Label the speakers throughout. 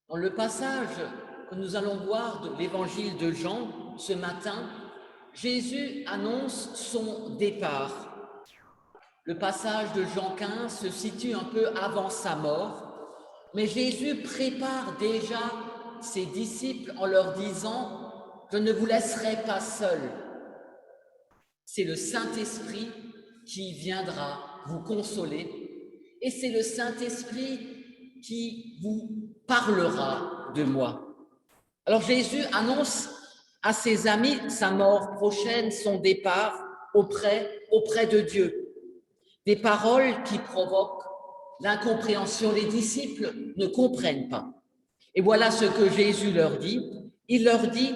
Speaker 1: Dans le passage que nous allons voir de l'évangile de Jean ce matin, Jésus annonce son départ. Le passage de Jean 15 se situe un peu avant sa mort, mais Jésus prépare déjà ses disciples en leur disant « Je ne vous laisserai pas seuls. C'est le Saint-Esprit qui viendra vous consoler et c'est le Saint-Esprit qui vous parlera de moi. » Alors Jésus annonce à ses amis sa mort prochaine, son départ auprès de Dieu. Des paroles qui provoquent l'incompréhension. Les disciples ne comprennent pas. Et voilà ce que Jésus leur dit. Il leur dit,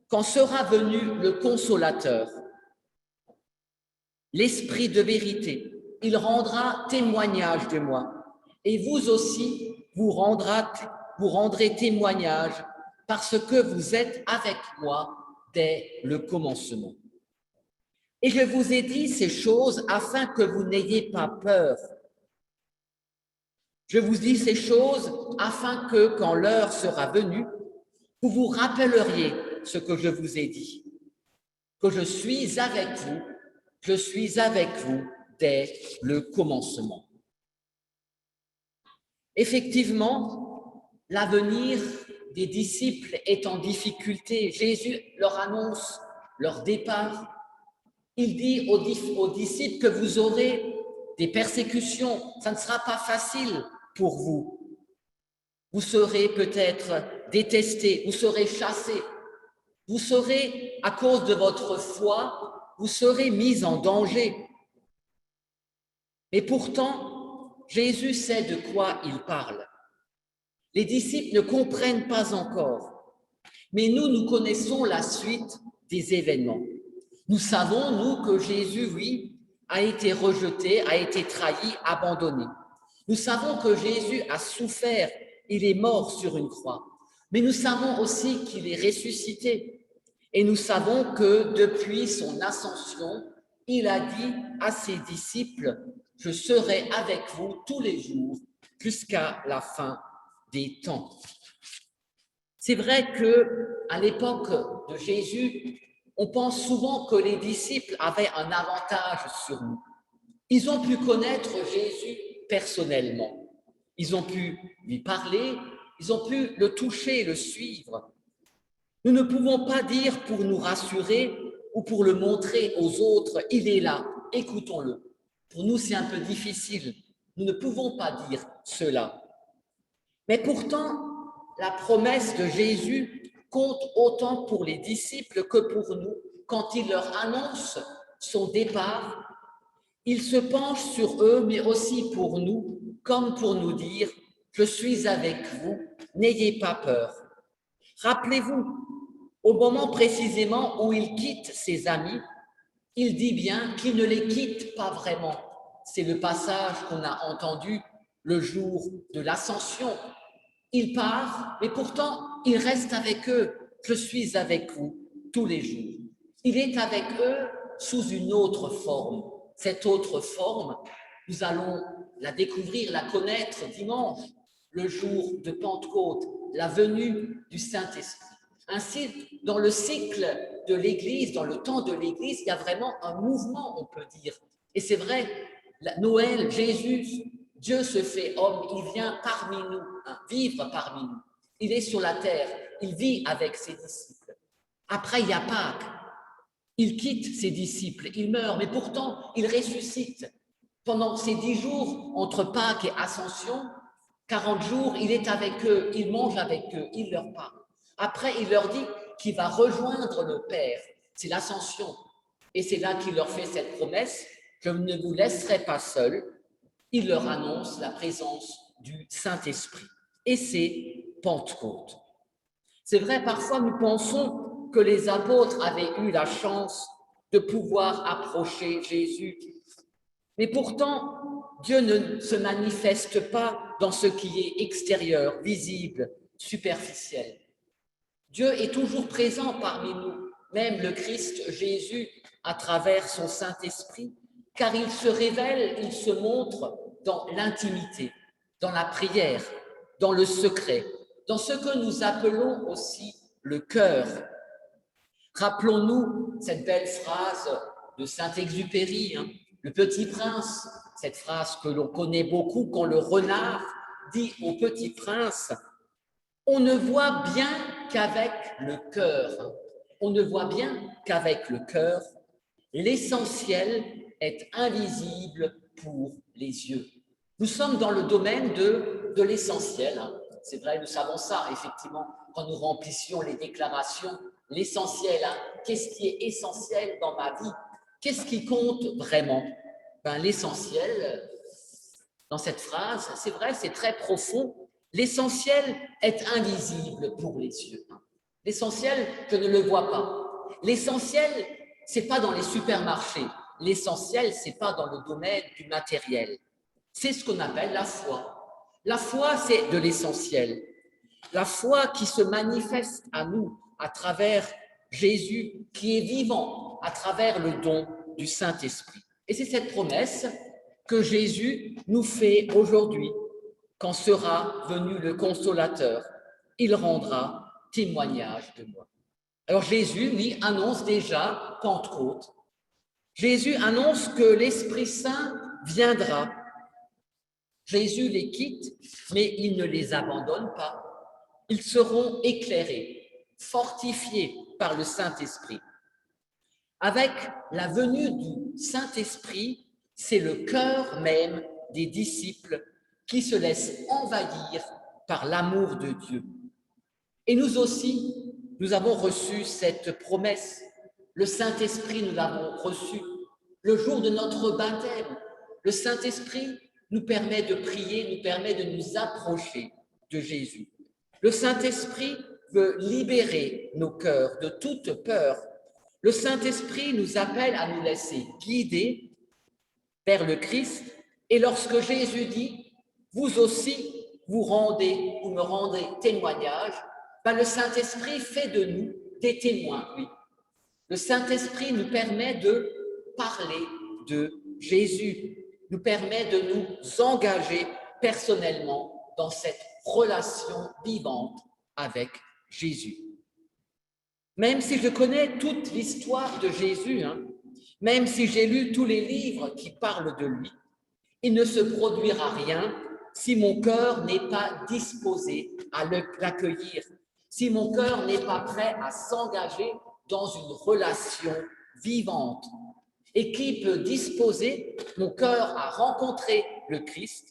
Speaker 1: quand sera venu le Consolateur, l'Esprit de vérité, il rendra témoignage de moi. Et vous aussi, vous rendrez témoignage parce que vous êtes avec moi dès le commencement. Et je vous ai dit ces choses afin que vous n'ayez pas peur. Je vous dis ces choses afin que, quand l'heure sera venue, vous vous rappelleriez ce que je vous ai dit, que je suis avec vous dès le commencement. Effectivement, l'avenir des disciples est en difficulté. Jésus leur annonce leur départ. Il dit aux disciples que vous aurez des persécutions. Ça ne sera pas facile pour vous. Vous serez peut-être détestés, vous serez chassés. Vous serez, à cause de votre foi, vous serez mis en danger. Mais pourtant, Jésus sait de quoi il parle. Les disciples ne comprennent pas encore. Mais nous connaissons la suite des événements. Nous savons, nous, que Jésus, oui, a été rejeté, a été trahi, abandonné. Nous savons que Jésus a souffert, il est mort sur une croix. Mais nous savons aussi qu'il est ressuscité. Et nous savons que depuis son ascension, il a dit à ses disciples, « Je serai avec vous tous les jours jusqu'à la fin des temps. » C'est vrai qu'à l'époque de Jésus, on pense souvent que les disciples avaient un avantage sur nous. Ils ont pu connaître Jésus personnellement. Ils ont pu lui parler, ils ont pu le toucher, le suivre. Nous ne pouvons pas dire pour nous rassurer ou pour le montrer aux autres, il est là, écoutons-le. Pour nous, c'est un peu difficile. Nous ne pouvons pas dire cela. Mais pourtant, la promesse de Jésus compte autant pour les disciples que pour nous. Quand il leur annonce son départ, il se penche sur eux, mais aussi pour nous, comme pour nous dire « Je suis avec vous, n'ayez pas peur ». Rappelez-vous, au moment précisément où il quitte ses amis, il dit bien qu'il ne les quitte pas vraiment. C'est le passage qu'on a entendu le jour de l'ascension. Il part, mais pourtant, il reste avec eux. Je suis avec vous tous les jours. Il est avec eux sous une autre forme. Cette autre forme, nous allons la découvrir, la connaître dimanche, le jour de Pentecôte, la venue du Saint-Esprit. Ainsi, dans le cycle de l'Église, dans le temps de l'Église, il y a vraiment un mouvement, on peut dire. Et c'est vrai, Noël, Jésus, Dieu se fait homme, il vient parmi nous, vivre parmi nous. Il est sur la terre, il vit avec ses disciples. Après, il y a Pâques. Il quitte ses disciples, il meurt, mais pourtant, il ressuscite. Pendant ces 10 jours, entre Pâques et Ascension, 40 jours, il est avec eux, il mange avec eux, il leur parle. Après, il leur dit qu'il va rejoindre le Père. C'est l'Ascension. Et c'est là qu'il leur fait cette promesse, je ne vous laisserai pas seuls. Il leur annonce la présence du Saint-Esprit. Et c'est Pentecôte. C'est vrai, parfois nous pensons que les apôtres avaient eu la chance de pouvoir approcher Jésus. Mais pourtant, Dieu ne se manifeste pas dans ce qui est extérieur, visible, superficiel. Dieu est toujours présent parmi nous, même le Christ Jésus, à travers son Saint-Esprit, car il se révèle, il se montre dans l'intimité, dans la prière, dans le secret. dans ce que nous appelons aussi le cœur. Rappelons-nous cette belle phrase de Saint-Exupéry, hein, Le Petit Prince, cette phrase que l'on connaît beaucoup quand le renard dit au Petit Prince « On ne voit bien qu'avec le cœur, on ne voit bien qu'avec le cœur, l'essentiel est invisible pour les yeux. » Nous sommes dans le domaine de l'essentiel. C'est vrai, nous savons ça, effectivement, quand nous remplissions les déclarations, l'essentiel. Qu'est-ce qui est essentiel dans ma vie? Qu'est-ce qui compte vraiment? L'essentiel, dans cette phrase, c'est vrai, c'est très profond. L'essentiel est invisible pour les yeux. L'essentiel, je ne le vois pas. L'essentiel, c'est pas dans les supermarchés. L'essentiel, c'est pas dans le domaine du matériel. C'est ce qu'on appelle la foi. La foi, c'est de l'essentiel. La foi qui se manifeste à nous à travers Jésus, qui est vivant à travers le don du Saint-Esprit. Et c'est cette promesse que Jésus nous fait aujourd'hui. Quand sera venu le Consolateur, il rendra témoignage de moi. Alors Jésus, lui, annonce déjà Pentecôte. Jésus annonce que l'Esprit Saint viendra. Jésus les quitte, mais il ne les abandonne pas. Ils seront éclairés, fortifiés par le Saint-Esprit. Avec la venue du Saint-Esprit, c'est le cœur même des disciples qui se laissent envahir par l'amour de Dieu. Et nous aussi, nous avons reçu cette promesse. Le Saint-Esprit, nous l'avons reçu. Le jour de notre baptême, le Saint-Esprit nous permet de prier, nous permet de nous approcher de Jésus. Le Saint-Esprit veut libérer nos cœurs de toute peur. Le Saint-Esprit nous appelle à nous laisser guider vers le Christ. Et lorsque Jésus dit, vous aussi, vous me rendez témoignage, le Saint-Esprit fait de nous des témoins, oui. Le Saint-Esprit nous permet de parler de Jésus, nous permet de nous engager personnellement dans cette relation vivante avec Jésus. Même si je connais toute l'histoire de Jésus, même si j'ai lu tous les livres qui parlent de lui, il ne se produira rien si mon cœur n'est pas disposé à l'accueillir, si mon cœur n'est pas prêt à s'engager dans une relation vivante. Et qui peut disposer mon cœur à rencontrer le Christ?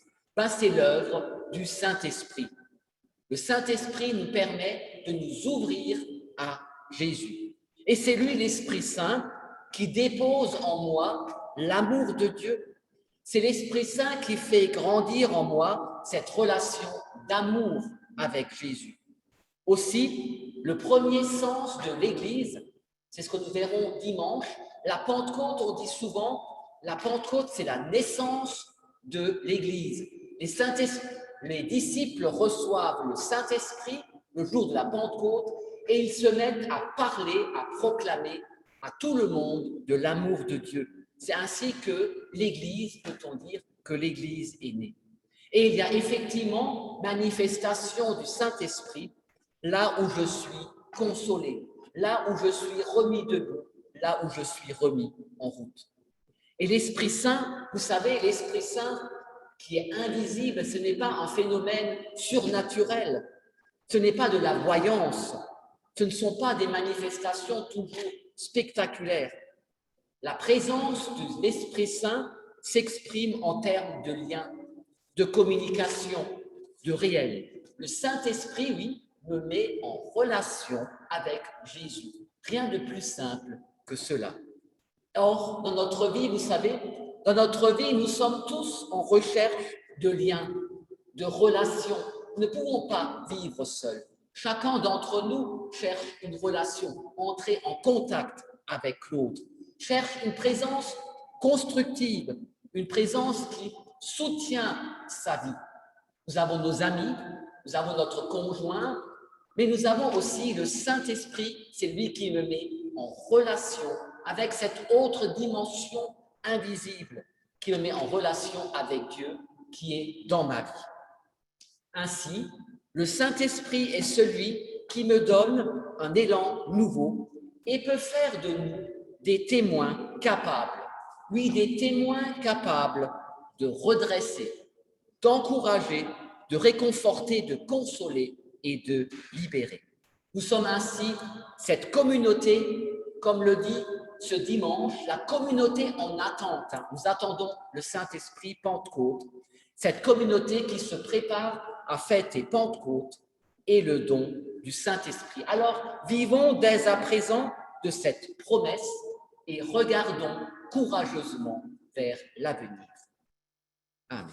Speaker 1: C'est l'œuvre du Saint-Esprit. Le Saint-Esprit nous permet de nous ouvrir à Jésus. Et c'est lui, l'Esprit Saint, qui dépose en moi l'amour de Dieu. C'est l'Esprit Saint qui fait grandir en moi cette relation d'amour avec Jésus. Aussi, le premier sens de l'Église, c'est ce que nous verrons dimanche. La Pentecôte, on dit souvent, la Pentecôte, c'est la naissance de l'Église. Les disciples reçoivent le Saint-Esprit le jour de la Pentecôte et ils se mettent à parler, à proclamer à tout le monde de l'amour de Dieu. C'est ainsi que l'Église, peut-on dire, que l'Église est née. Et il y a effectivement manifestation du Saint-Esprit là où je suis consolé, là où je suis remis debout, là où je suis remis en route. Et l'Esprit Saint, vous savez, l'Esprit Saint qui est invisible, ce n'est pas un phénomène surnaturel, ce n'est pas de la voyance, ce ne sont pas des manifestations toujours spectaculaires. La présence de l'Esprit Saint s'exprime en termes de lien, de communication, de réel. Le Saint-Esprit, oui, me met en relation avec Jésus. Rien de plus simple que cela. Or, dans notre vie, vous savez, dans notre vie, nous sommes tous en recherche de liens, de relations. Nous ne pouvons pas vivre seuls. Chacun d'entre nous cherche une relation, entrer en contact avec l'autre, cherche une présence constructive, une présence qui soutient sa vie. Nous avons nos amis, nous avons notre conjoint, mais nous avons aussi le Saint-Esprit, c'est lui qui me met en relation avec cette autre dimension invisible, qui me met en relation avec Dieu, qui est dans ma vie. Ainsi, Le Saint-Esprit est celui qui me donne un élan nouveau et peut faire de nous des témoins capables, oui, des témoins capables de redresser, d'encourager, de réconforter, de consoler et de libérer. Nous sommes ainsi cette communauté, comme le dit ce dimanche, la communauté en attente. Nous attendons le Saint-Esprit Pentecôte, cette communauté qui se prépare à fêter Pentecôte et le don du Saint-Esprit. Alors, vivons dès à présent de cette promesse et regardons courageusement vers l'avenir. Amen.